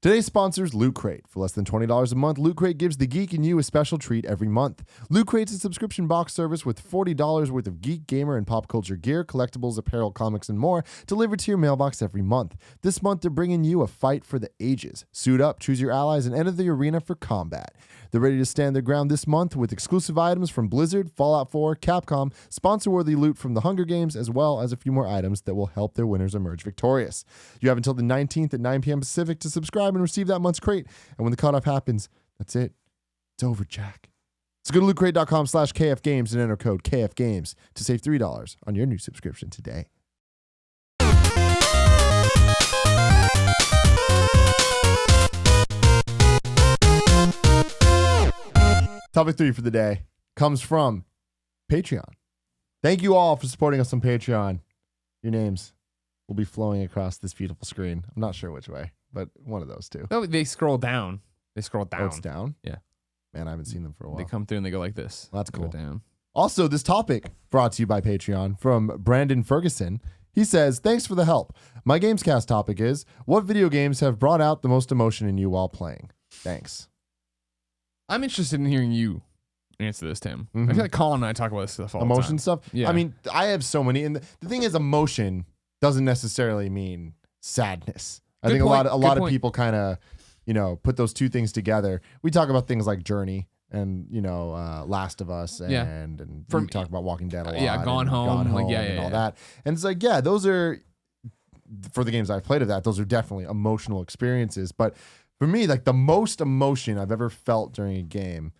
Today's sponsors Loot Crate. For less than $20 a month, Loot Crate gives the geek in you a special treat every month. Loot Crate's a subscription box service with $40 worth of geek, gamer, and pop culture gear, collectibles, apparel, comics, and more delivered to your mailbox every month. This month, they're bringing you a fight for the ages. Suit up, choose your allies, and enter the arena for combat. They're ready to stand their ground this month with exclusive items from Blizzard, Fallout 4, Capcom, sponsor-worthy loot from the Hunger Games, as well as a few more items that will help their winners emerge victorious. You have until the 19th at 9 p.m. Pacific to subscribe and receive that month's crate. And when the cutoff happens, that's it. It's over, Jack. So go to lootcrate.com/KFGames and enter code KFGames to save $3 on your new subscription today. Topic 3 for the day comes from Patreon. Thank you all for supporting us on Patreon. Your names will be flowing across this beautiful screen. I'm not sure which way, but one of those two. No, they scroll down. They scroll down. Oh, it's down? Yeah. Man, I haven't seen them for a while. They come through and they go like this. Well, that's They cool. Go down. Also, this topic brought to you by Patreon from Brandon Ferguson. He says, thanks for the help. My Gamescast topic is, what video games have brought out the most emotion in you while playing? Thanks. I'm interested in hearing you answer this, Tim. Mm-hmm. I feel like Colin and I talk about this stuff all the time. Emotion stuff? Yeah. I mean, I have so many. And the thing is, emotion doesn't necessarily mean sadness. I think point. a lot Good of point. people kind of, put those two things together. We talk about things like Journey and, Last of Us and we talk about Walking Dead a lot. Yeah, Gone Home. And all that. And it's like, yeah, those are, for the games I've played of that, those are definitely emotional experiences. But for me, like the most emotion I've ever felt during a game,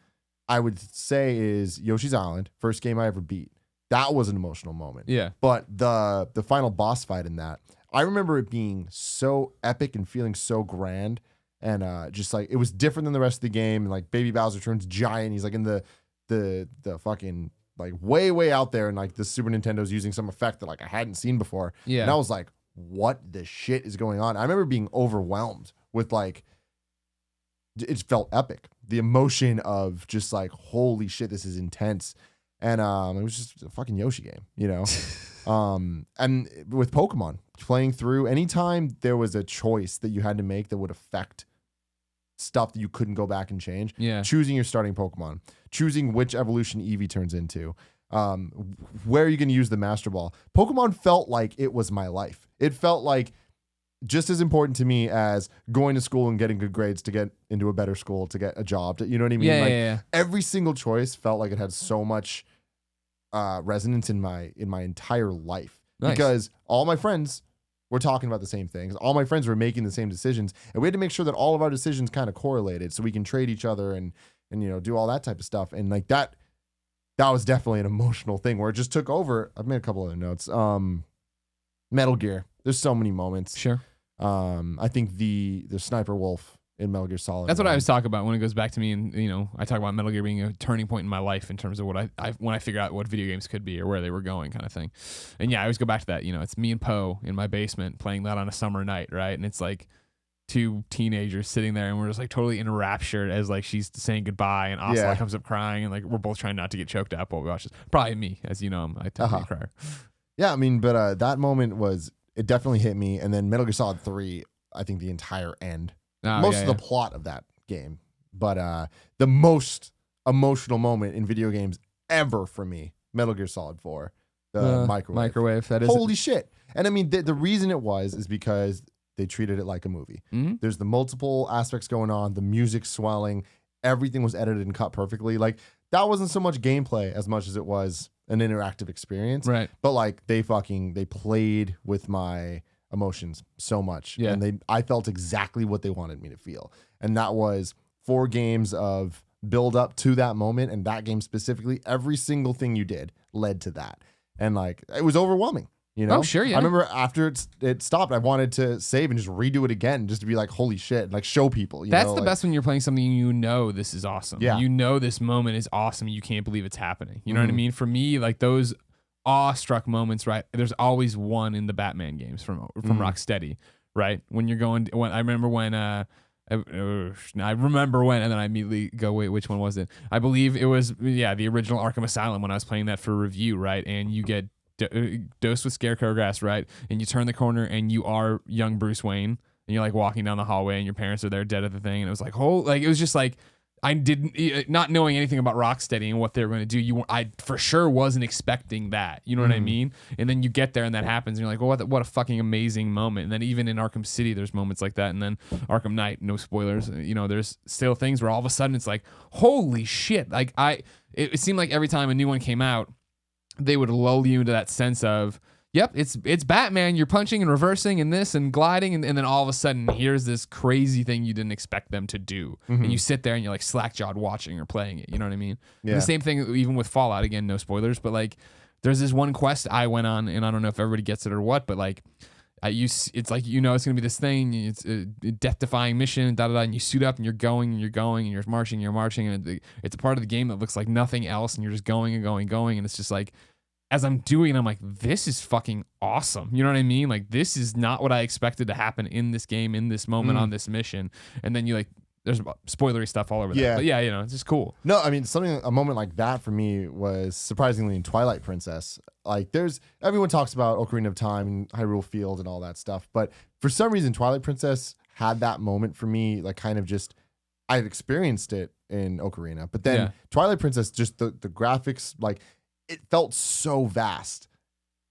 I would say is Yoshi's Island, first game I ever beat. That was an emotional moment. Yeah. But the final boss fight in that, I remember it being so epic and feeling so grand, and just like it was different than the rest of the game. And like Baby Bowser turns giant. He's like in the fucking like way out there, and like the Super Nintendo's using some effect that like I hadn't seen before. Yeah. And I was like, what the shit is going on? I remember being overwhelmed with like, it felt epic. The emotion of just like, holy shit, this is intense. And it was just a fucking Yoshi game, and with Pokemon, playing through, anytime there was a choice that you had to make that would affect stuff that you couldn't go back and change, choosing your starting Pokemon, choosing which evolution Eevee turns into, where are you going to use the Master Ball? Pokemon felt like it was my life. It felt like just as important to me as going to school and getting good grades to get into a better school, to get a job, you know what I mean? Yeah. Every single choice felt like it had so much resonance in my entire life. Nice. Because all my friends were talking about the same things. All my friends were making the same decisions, and we had to make sure that all of our decisions kind of correlated so we can trade each other and do all that type of stuff. And like that was definitely an emotional thing where it just took over. I've made a couple other notes. Metal Gear. There's so many moments. Sure. I think the Sniper Wolf in Metal Gear Solid. That's what I was talking about when it goes back to me, and I talk about Metal Gear being a turning point in my life in terms of what I when I figured out what video games could be or where they were going, kind of thing. And yeah, I always go back to that. It's me and Poe in my basement playing that on a summer night, right? And it's like two teenagers sitting there, and we're just like totally enraptured as like she's saying goodbye, and Ocelot comes up crying, and like we're both trying not to get choked up while we watch this. Probably me, as you know, I tend to be a crier. Yeah, I mean, but that moment it definitely hit me. And then Metal Gear Solid 3, I think the entire end. Most of the plot of that game. But the most emotional moment in video games ever for me, Metal Gear Solid 4. The microwave. That is holy shit. And I mean, the reason it is because they treated it like a movie. Mm-hmm. There's the multiple aspects going on, the music swelling, everything was edited and cut perfectly. Like, that wasn't so much gameplay as much as it was an interactive experience. Right. But like they played with my emotions so much. Yeah. And I felt exactly what they wanted me to feel. And that was 4 games of build up to that moment. And that game specifically, every single thing you did led to that. And like, it was overwhelming. Oh, sure, yeah. I remember after it stopped, I wanted to save and just redo it again, just to be like, holy shit, like show people. That's the best when you're playing something this is awesome. Yeah. This moment is awesome. You can't believe it's happening. You know what I mean? For me, like those awestruck moments, right? There's always one in the Batman games from Rocksteady, right? When I remember when, and then I immediately go, wait, which one was it? I believe it was, the original Arkham Asylum when I was playing that for review, right? And you get dosed with scarecrow grass, right? And you turn the corner and you are young Bruce Wayne and you're like walking down the hallway and your parents are there dead at the thing, and it was like it was just like I didn't, not knowing anything about Rocksteady and what they were going to do. I for sure wasn't expecting that. You know what I mean? And then you get there and that happens, and you're like, well, what a fucking amazing moment. And then even in Arkham City, there's moments like that. And then Arkham Knight, no spoilers. You know, there's still things where all of a sudden it's like, holy shit! Like it seemed like every time a new one came out, they would lull you into that sense of, yep, it's Batman. You're punching and reversing and this and gliding, and then all of a sudden here's this crazy thing you didn't expect them to do, and you sit there and you're like slack-jawed watching or playing it. You know what I mean? Yeah. And the same thing even with Fallout. Again, no spoilers, but like there's this one quest I went on, and I don't know if everybody gets it or what, but like it's like, you know, it's gonna be this thing. It's a death-defying mission, and you suit up and you're going and you're marching, and it's a part of the game that looks like nothing else, and you're just going and going and going, and it's just like, as I'm doing it, I'm like, this is fucking awesome. You know what I mean? Like, this is not what I expected to happen in this game, in this moment, on this mission. And then you like, there's spoilery stuff all over that. But yeah, you know, it's just cool. No, I mean, a moment like that for me was surprisingly in Twilight Princess. Like, everyone talks about Ocarina of Time and Hyrule Field and all that stuff. But for some reason, Twilight Princess had that moment for me, like kind of just, I had experienced it in Ocarina. But then Twilight Princess, just the graphics, like, it felt so vast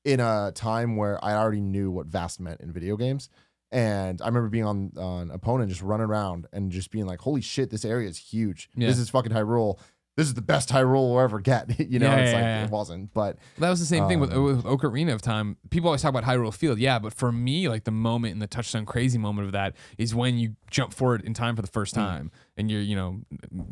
in a time where I already knew what vast meant in video games. And I remember being on Opponent, just running around and just being like, holy shit, this area is huge. Yeah. This is fucking Hyrule. This is the best Hyrule we'll ever get. You know, it wasn't. But that was the same thing with Ocarina of Time. People always talk about Hyrule Field. Yeah, but for me, like the moment and the touchstone crazy moment of that is when you jump forward in time for the first time and you're, you know,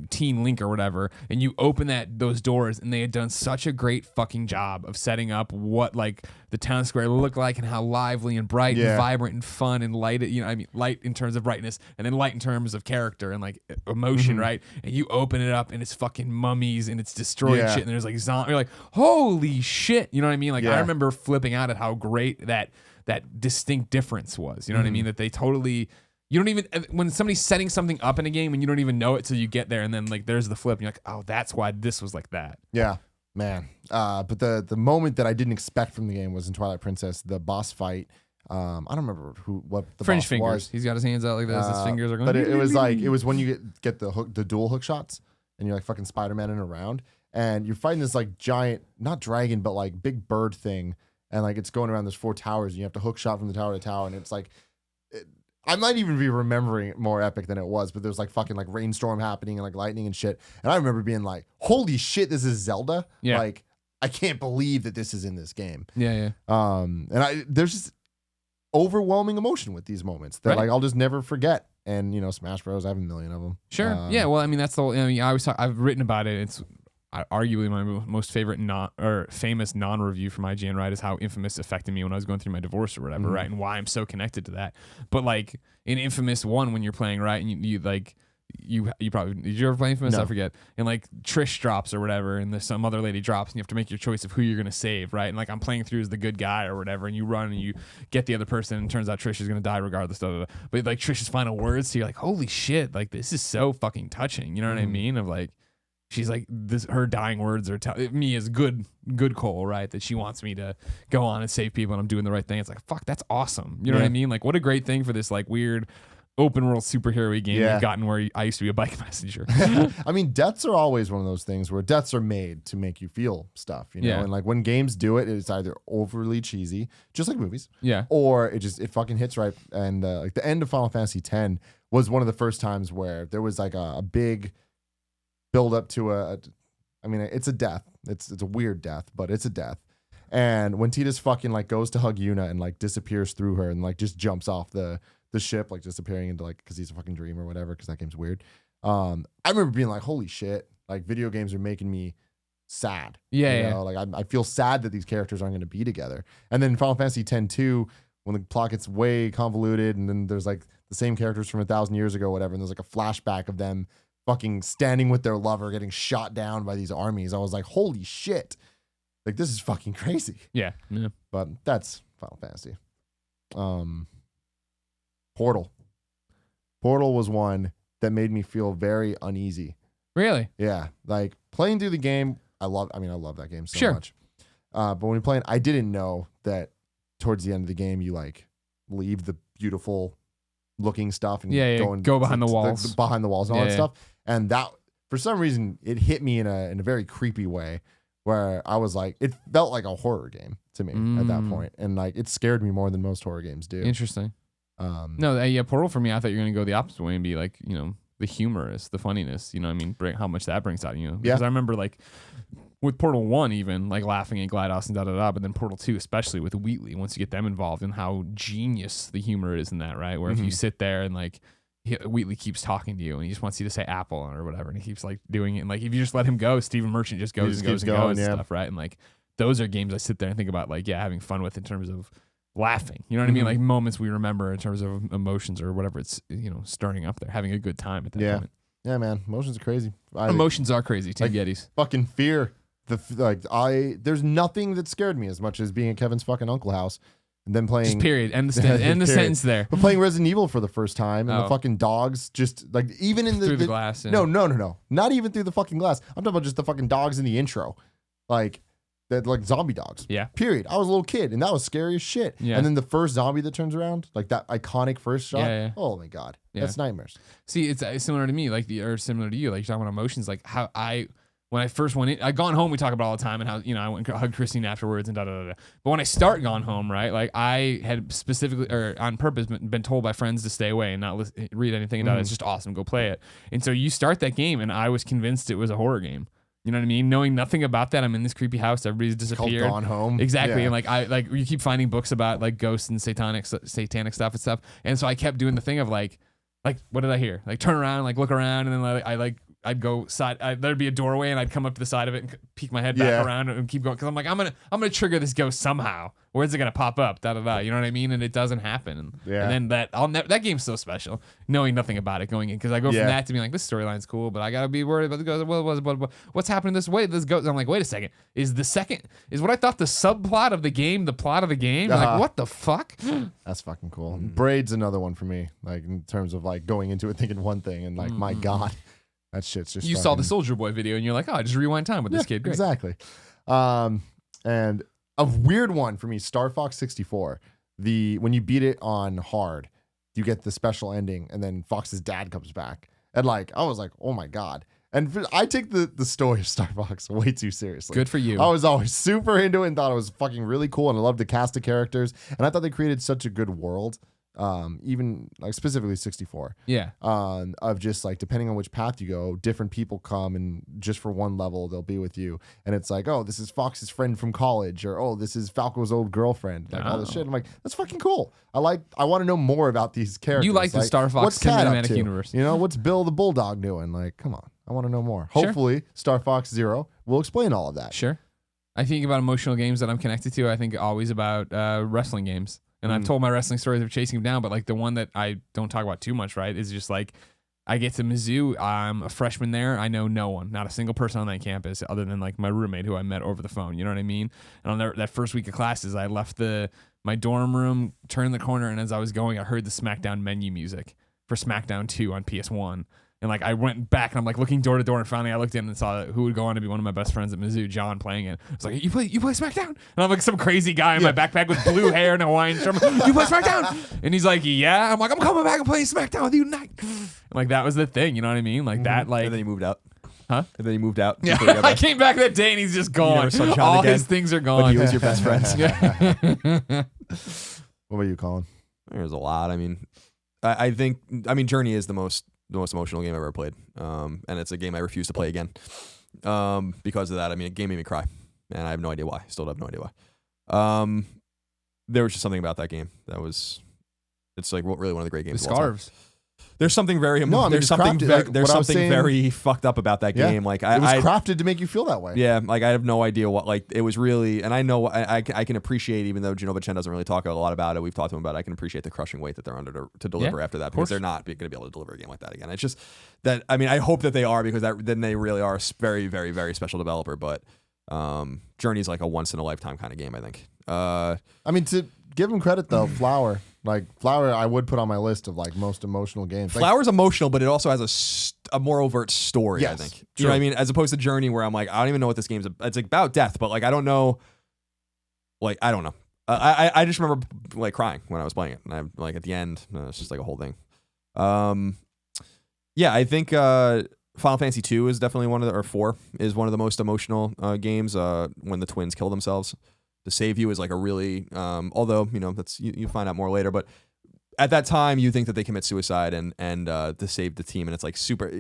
teen Link or whatever, and you open those doors, and they had done such a great fucking job of setting up what like the town square looked like and how lively and bright and vibrant and fun and light, you know, I mean, light in terms of brightness and then light in terms of character and like emotion, right? And you open it up and it's fucking mummies and it's destroyed shit, and there's like zombies. You're like, holy shit, you know what I mean? Like I remember flipping out at how great that distinct difference was. You know what I mean? That they totally, you don't even, when somebody's setting something up in a game and you don't even know it till you get there, and then like there's the flip and you're like, oh, that's why this was like that. Yeah, man. But the moment that I didn't expect from the game was in Twilight Princess, the boss fight. I don't remember what the Fringe boss fingers. was. He's got his hands out like this. His fingers are going. But it was when you get the dual hook shots, and you're like fucking Spider-Man around, and you're fighting this like giant, not dragon, but like big bird thing, and like it's going around. There's 4 towers, and you have to hook shot from the tower to tower, and it's like, I might even be remembering it more epic than it was, but there's like fucking like rainstorm happening and like lightning and shit, and I remember being like, holy shit, this is Zelda. Yeah. Like, I can't believe that this is in this game. Yeah. And there's just overwhelming emotion with these moments that like I'll just never forget. And you know, Smash Bros, I have a million of them. Sure. Yeah. Well, I mean, that's the. I mean, I've written about it. It's arguably my most favorite famous non-review from IGN. Right, is how Infamous affected me when I was going through my divorce or whatever. Right, and why I'm so connected to that. But like in Infamous 1, when you're playing, right, and you like. You probably, did you ever play Infamous? No. I forget. And like Trish drops or whatever, and there's some other lady drops, and you have to make your choice of who you're gonna save, right? And like I'm playing through as the good guy or whatever, and you run and you get the other person, and it turns out Trish is gonna die regardless. But like Trish's final words, so you're like, holy shit, like this is so fucking touching. You know what I mean? Of like, she's like her dying words are me as good Cole, right? That she wants me to go on and save people, and I'm doing the right thing. It's like, fuck, that's awesome. You know what I mean? Like, what a great thing for this like weird open world superhero game you've gotten where I used to be a bike messenger. I mean, deaths are always one of those things where deaths are made to make you feel stuff, you know? And like when games do it, it's either overly cheesy, just like movies, or it fucking hits right. And like the end of Final Fantasy X was one of the first times where there was like a big build up to I mean, it's a death. It's a weird death, but it's a death. And when Tidus fucking like goes to hug Yuna and like disappears through her and like just jumps off the ship, like disappearing into like, because he's a fucking dream or whatever, because that game's weird. I remember being like, holy shit, like video games are making me sad. You know? Like I feel sad that these characters aren't going to be together. And then Final Fantasy X-2, when the plot gets way convoluted, and then there's like the same characters from 1,000 years ago, whatever, and there's like a flashback of them fucking standing with their lover getting shot down by these armies. I was like, holy shit, like this is fucking crazy. Yeah. But that's Final Fantasy. Portal was one that made me feel very uneasy. Really? Yeah. Like playing through the game, I love that game so much. But when you're playing, I didn't know that towards the end of the game, you like leave the beautiful looking stuff and go behind the walls, behind the walls and all that stuff. And that, for some reason, it hit me in a very creepy way where I was like, it felt like a horror game to me at that point. And like, it scared me more than most horror games do. Interesting. Portal for me, I thought you were going to go the opposite way and be like, the humorous, the funniness, how much that brings out, because I remember like with Portal 1 even like laughing at GLaDOS and da-da-da, but then Portal 2 especially with Wheatley, once you get them involved and how genius the humor is in that, right? Where if you sit there and like Wheatley keeps talking to you and he just wants you to say apple or whatever and he keeps like doing it, and like if you just let him go, Stephen Merchant just goes and stuff, right? And like those are games I sit there and think about like having fun with in terms of laughing, you know what I mean? Like moments we remember in terms of emotions or whatever it's stirring up there, having a good time at that moment. Yeah, man, emotions are crazy. Emotions are crazy too. Like, Gettys. Fucking fear. There's nothing that scared me as much as being at Kevin's fucking uncle house and then playing. Just period. End the sentence there. But playing Resident Evil for the first time and the fucking dogs just like even in through the glass. No, not even through the fucking glass. I'm talking about just the fucking dogs in the intro, like zombie dogs. Yeah. Period. I was a little kid and that was scary as shit. Yeah. And then the first zombie that turns around, like that iconic first shot. Yeah. Oh my god, that's nightmares. See, it's similar to me, or similar to you. Like you're talking about emotions, like how when I first went in, I Gone Home, we talk about all the time, and how I went and hugged Christine afterwards and da da da. But when I start Gone Home, right, like I had specifically or on purpose been told by friends to stay away and not read anything about it. It's just awesome, go play it. And so you start that game, and I was convinced it was a horror game. You know what I mean? Knowing nothing about that, I'm in this creepy house. Everybody's disappeared. Called Gone Home. Exactly. Yeah. And you keep finding books about like ghosts and satanic stuff and stuff. And so I kept doing the thing of like what did I hear? Like turn around, like look around, and then I'd go side. There'd be a doorway, and I'd come up to the side of it and peek my head back around and keep going. Because I'm like, I'm gonna trigger this ghost somehow. Where's it gonna pop up? Da da da. You know what I mean? And it doesn't happen. And then that game's so special, knowing nothing about it going in. Because I go from that to being like, this storyline's cool, but I gotta be worried about the ghost. What's happening this way? This ghost. I'm like, wait a second. Is what I thought the subplot of the game the plot of the game? Like, what the fuck? That's fucking cool. Braid's another one for me. Like in terms of like going into it thinking one thing and like, my god. That shit's just. You saw the Soldier Boy video and you're like, oh, just rewind time with this kid. Great. Exactly. And a weird one for me, Star Fox 64. When you beat it on hard, you get the special ending, and then Fox's dad comes back, and like I was like, oh my god. And I take the story of Star Fox way too seriously. Good for you. I was always super into it and thought it was fucking really cool, and I loved the cast of characters, and I thought they created such a good world. Even like specifically 64. Yeah. Of just like depending on which path you go, different people come and just for one level they'll be with you. And it's like, oh, this is Fox's friend from college, or oh, this is Falco's old girlfriend. Like all this shit. I'm like, that's fucking cool. I want to know more about these characters. You like the Star Fox cinematic universe. What's Bill the Bulldog doing? Like, come on. I want to know more. Hopefully Star Fox Zero will explain all of that. Sure. I think about emotional games that I'm connected to. I think always about wrestling games. And I've told my wrestling stories of chasing him down, but like the one that I don't talk about too much, right, is just like I get to Mizzou. I'm a freshman there. I know no one, not a single person on that campus other than like my roommate who I met over the phone. You know what I mean? And on that first week of classes, I left my dorm room, turned the corner, and as I was going, I heard the SmackDown menu music for SmackDown 2 on PS1. And like I went back and I'm like looking door to door, and finally I looked in and saw who would go on to be one of my best friends at Mizzou, John, playing it. I was like, you play SmackDown? And I'm like some crazy guy in my backpack with blue hair and a Hawaiian shirt. You play SmackDown? And he's like, yeah. I'm like, I'm coming back and playing SmackDown with you tonight. And like that was the thing, you know what I mean? Like that, like. And then he moved out. Huh? And then he moved out. Yeah, I came back that day and he's just gone. All his things are gone. But he was your best friend. What about you, Colin? There's a lot. I mean, I think Journey is the most emotional game I've ever played. And it's a game I refuse to play again. Because of that. I mean, a game made me cry. And I have no idea why. Still have no idea why. There was just something about that game it's like really one of the great games. The scarves. There's something very there's something very fucked up about that game. Like it was crafted to make you feel that way. Yeah, like I have no idea what, like it was really, and I know I can appreciate, even though Genova Chen doesn't really talk a lot about it. We've talked to him about it. I can appreciate the crushing weight that they're under to deliver after that, because they're not going to be able to deliver a game like that again. It's just that, I mean, I hope that they are, because then they really are a very, very, very special developer. But Journey's like a once in a lifetime kind of game, I think. I mean, to give them credit though, Flower, I would put on my list of like most emotional games. Flower's emotional, but it also has a more overt story. Yes, I think. You know what I mean? As opposed to Journey, where I'm like, I don't even know what this game's about. It's like about death, but like I don't know. Like I don't know. I just remember like crying when I was playing it, and I like at the end, it's just like a whole thing. Yeah, I think Final Fantasy 2 is definitely one of the, or 4 is one of the most emotional games. When the twins kill themselves to save you is like a really, although that's you find out more later, but at that time you think that they commit suicide and to save the team, and it's like super.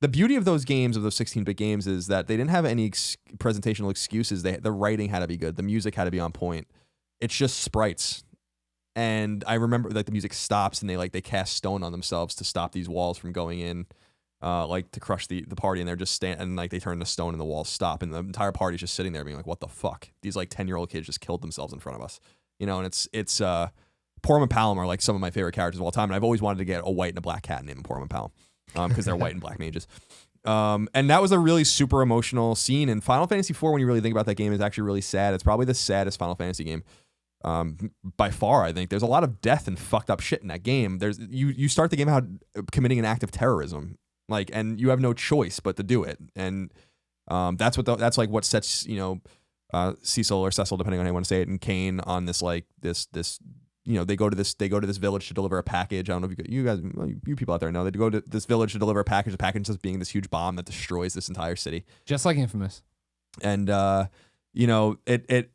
The beauty of those games, of those 16-bit games, is that they didn't have any presentational excuses. The writing had to be good, the music had to be on point. It's just sprites. And I remember like the music stops and they cast stone on themselves to stop these walls from going in, like to crush the party, and they're just and like they turn to stone and the walls stop and the entire party's just sitting there being like, what the fuck? These like 10-year-old kids just killed themselves in front of us, and it's Porum and Palom are like some of my favorite characters of all time, and I've always wanted to get a white and a black cat named Porum and Palom, because they're white and black mages. And that was a really super emotional scene. And Final Fantasy IV, when you really think about that game, is actually really sad. It's probably the saddest Final Fantasy game. By far, I think there's a lot of death and fucked up shit in that game. There's you start the game out committing an act of terrorism, and you have no choice but to do it. And that's what sets Cecil or Cecil, depending on how you want to say it, and Kane on this they go to this village to deliver a package. I don't know if you people out there know, they go to this village to deliver a package. The package ends up being this huge bomb that destroys this entire city, just like Infamous. And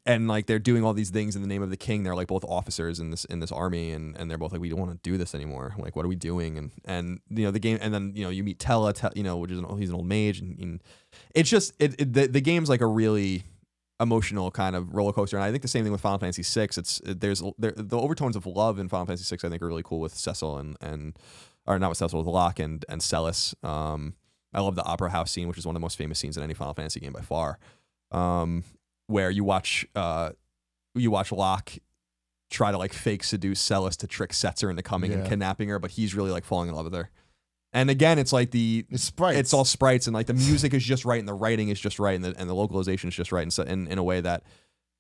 and like they're doing all these things in the name of the king. They're like both officers in this army, and they're both like, we don't want to do this anymore. Like, what are we doing? And the game, and then you meet Tella, which is he's an old mage, and it's just the game's like a really emotional kind of roller coaster. And I think the same thing with Final Fantasy VI. The overtones of love in Final Fantasy VI I think are really cool with Cecil or not with Cecil, with Locke and Celis. I love the opera house scene, which is one of the most famous scenes in any Final Fantasy game by far. Where you watch Locke try to like fake seduce Celis to trick Setzer into coming and kidnapping her, but he's really like falling in love with her. And again, it's like it's sprites. It's all sprites, and like the music is just right, and the writing is just right, and the localization is just right, and so in a way that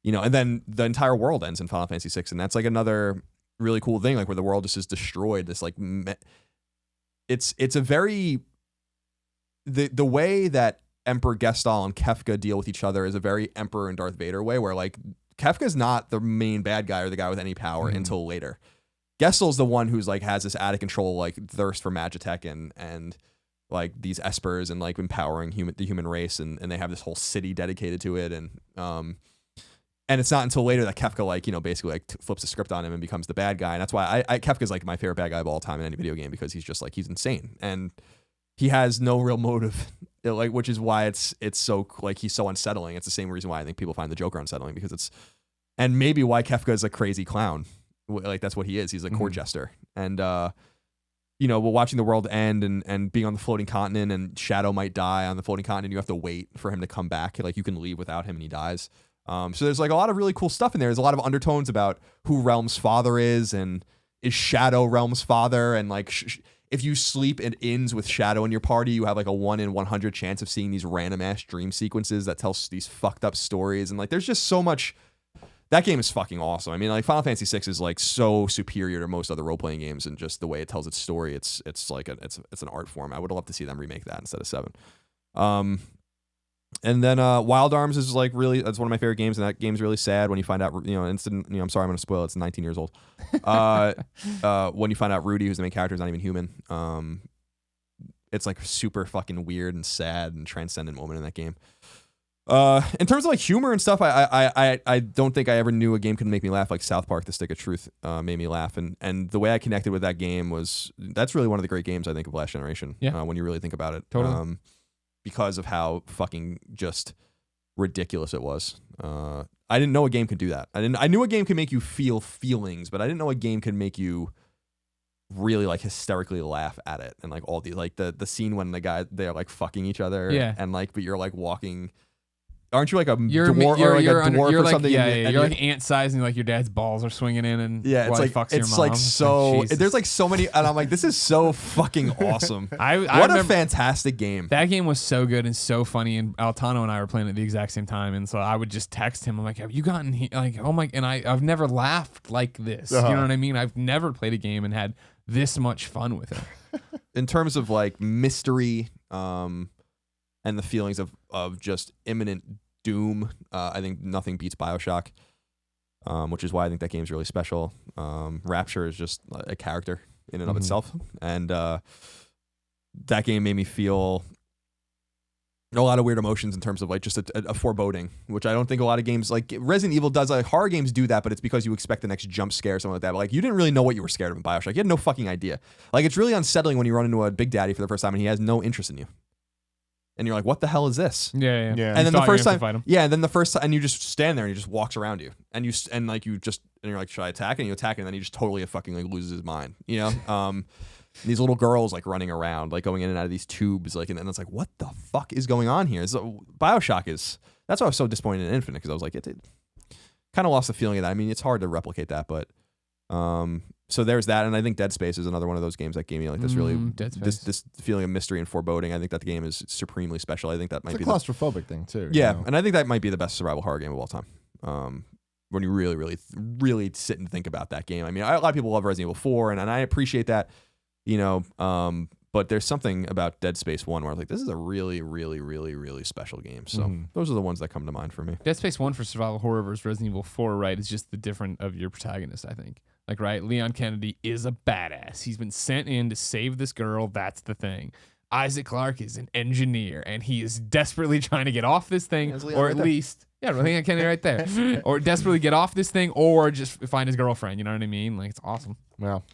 and then the entire world ends in Final Fantasy VI, and that's like another really cool thing, like where the world just is destroyed. This like it's a very the way that Emperor Gestahl and Kefka deal with each other is a very Emperor and Darth Vader way, where like Kefka's not the main bad guy or the guy with any power until later. Gestahl's the one who's like has this out of control like thirst for Magitech and like these espers and like empowering the human race, and they have this whole city dedicated to it, and it's not until later that Kefka like basically like flips the script on him and becomes the bad guy, and that's why Kefka's like my favorite bad guy of all time in any video game, because he's just like he's insane and he has no real motive, like, which is why it's so like he's so unsettling. It's the same reason why I think people find the Joker unsettling, because and maybe why Kefka is a crazy clown. Like that's what he is. He's a court jester, and watching the world end and being on the floating continent, and Shadow might die on the floating continent. You have to wait for him to come back. Like you can leave without him, and he dies. So there's like a lot of really cool stuff in there. There's a lot of undertones about who Realm's father is, and is Shadow Realm's father, and like if you sleep in inns with Shadow in your party, you have like a 1 in 100 chance of seeing these random ass dream sequences that tell these fucked up stories, and like there's just so much. That game is fucking awesome. I mean, like Final Fantasy VI is like so superior to most other role playing games, and just the way it tells its story. It's like it's an art form. I would love to see them remake that instead of 7. And then Wild Arms is like that's one of my favorite games, and that game's really sad when you find out I'm sorry, I'm going to spoil it. It's 19 years old. When you find out Rudy, who's the main character, is not even human. It's like super fucking weird and sad and transcendent moment in that game. In terms of like humor and stuff, I don't think I ever knew a game could make me laugh like South Park: The Stick of Truth made me laugh, and the way I connected with that game that's really one of the great games I think of last generation. Yeah. When you really think about it, totally. Because of how fucking just ridiculous it was. I didn't know a game could do that. I knew a game could make you feel feelings, but I didn't know a game could make you really like hysterically laugh at it, and like all the like the scene when they're like fucking each other, and like but you're like walking. Aren't you like a dwarf or something? Yeah, you're like ant sized, and like your dad's balls are swinging in, and it's like fucks your mom. Like so. There's like so many, and I'm like, this is so fucking awesome. What a fantastic game! That game was so good and so funny, and Altano and I were playing at the exact same time, and so I would just text him. I'm like, "Have you gotten here?" Like, oh my! And I've never laughed like this. You know what I mean? I've never played a game and had this much fun with it. In terms of like mystery, and the feelings of just imminent doom, I think nothing beats BioShock, which is why I think that game's really special. Rapture is just a character. in and of itself, and that game made me feel a lot of weird emotions in terms of like just a foreboding, which I don't think a lot of games like Resident Evil does. Like horror games do that, but it's because you expect the next jump scare or something like that. But like you didn't really know what you were scared of in BioShock. You had no fucking idea. Like it's really unsettling when you run into a Big Daddy for the first time and he has no interest in you. And you're like, what the hell is this? Yeah. And then the first time, and you just stand there and he just walks around you, and you're like, should I attack? And you attack, and then he just totally fucking like loses his mind, you know. These little girls like running around, like going in and out of these tubes, like, and it's like, what the fuck is going on here? So BioShock that's why I was so disappointed in Infinite, because I was like, it kind of lost the feeling of that. I mean, it's hard to replicate that, but so there's that, and I think Dead Space is another one of those games that gave me like this really this feeling of mystery and foreboding. I think that the game is supremely special. I think that might be a claustrophobic thing too. Yeah, you know? And I think that might be the best survival horror game of all time. When you really, really, really sit and think about that game. I mean, a lot of people love Resident Evil 4, and I appreciate that, you know. But there's something about Dead Space 1 where I was like, this is a really, really, really, really special game. So those are the ones that come to mind for me. Dead Space 1 for survival horror versus Resident Evil 4, right, is just the different of your protagonist, I think. Like, right, Leon Kennedy is a badass. He's been sent in to save this girl. That's the thing. Isaac Clarke is an engineer, and he is desperately trying to get off this thing, or at least, Leon Kennedy right there, or desperately get off this thing, or just find his girlfriend. You know what I mean? Like, it's awesome. Well,